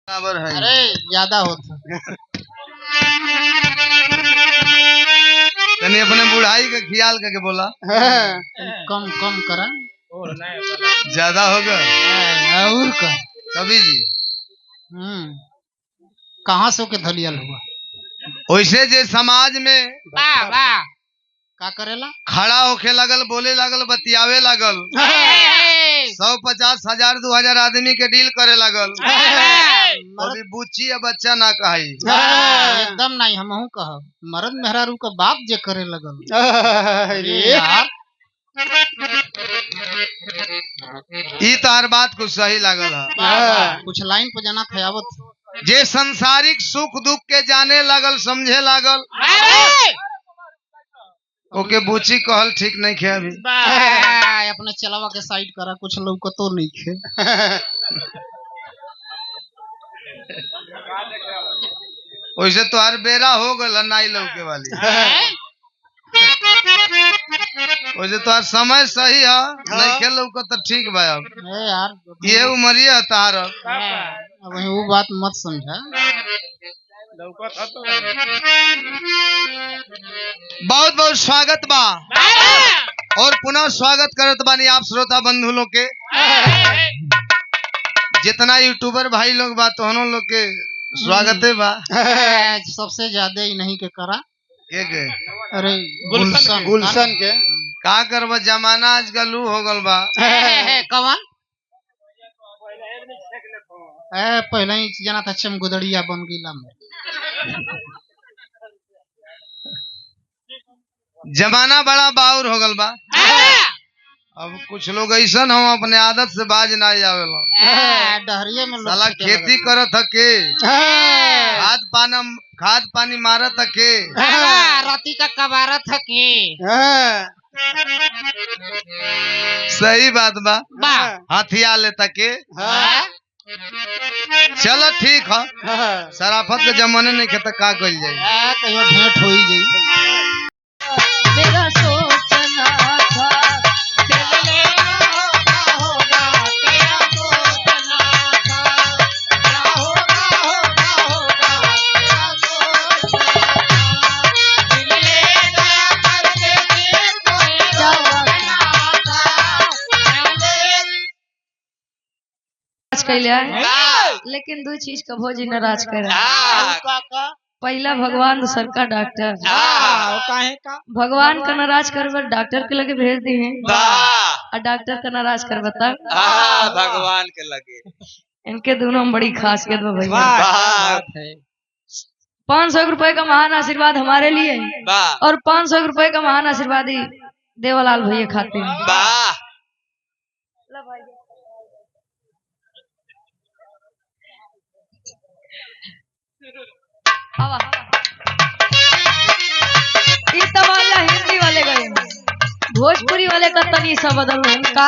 बराबर है। अरे ज्यादा होता तनी अपने बुढ़ाई का ख्याल करके बोला। कम कम करा ज्यादा होगा और का कभी जी। कहाँ से के धलियल हुआ वैसे जे समाज में वाह वाह का करेला खड़ा होके लगल, बोले लगल, बतियावे लगल, 150 हजार 2000 आदमी के डील करे लगल। अभी बुच्ची या बच्चा ना कही एकदम नहीं हम कह मर्द मेहरारू का बाप जे करे लगल यार ई तार बात कुछ सही लागल है। कुछ लाइन पे जाना था आवत जे संसारिक सुख दुख के जाने लागल, समझे लागल, ओके बुच्ची कहल ठीक नहीं खे। अभी अपने चलावा के साइड करा, कुछ लोग तो नहीं खे। वैसे तो हर बेरा हो गल नाई लौके वाली। वैसे तो हर समय सही है, नहीं खेल लौके तो ठीक बा। अब यार ये उम्र है तार, वही वो बात मत समझा। बहुत बहुत स्वागत बा और पुनः स्वागत करत बानी आप श्रोता बंधु लोग के। जितना यूट्यूबर भाई लोग बा तो हम लोग के स्वागत है बा। सबसे ज्यादा ही नहीं के करा के अरे गुलशन के का करबा, जमाना आज गलू हो गल बा। कवन पहले ही जाना था चमगुदड़िया बन गईला में। जमाना बड़ा बाउर हो गल बा। अब कुछ लोग ऐसा हम अपने आदत से बाज ना आवेला। डहरिये में साला खेती करत हके, खाद पानी मारत हके, राती का कबारत हके। सही बात बा, हथिया ले तके। चलो ठीक है, शराफत के जमाने नहीं खेता का कल जाए, कहियो भेंट हो ही गई। मेरा सोचना था दिल में होगा, तेरा सोचना था क्या होगा, तेरा सोचना था। दिल में दया करके दिल को जवाना था। लेकिन दो चीज का भोजी नाराज कर। पहला भगवान, दूसर का डॉक्टर। भगवान का नाराज कर डॉक्टर के लगे भेज दी है, और डॉक्टर का नाराज कर बता भगवान के लगे। इनके दोनों में बड़ी खासियत है भैया। 500 रुपए का महान आशीर्वाद हमारे लिए और 500 रुपए का महान आशीर्वाद ही देवलाल भैया खाते हैं। हिंदी वाले गए, भोजपुरी वाले का तनी सा बदल का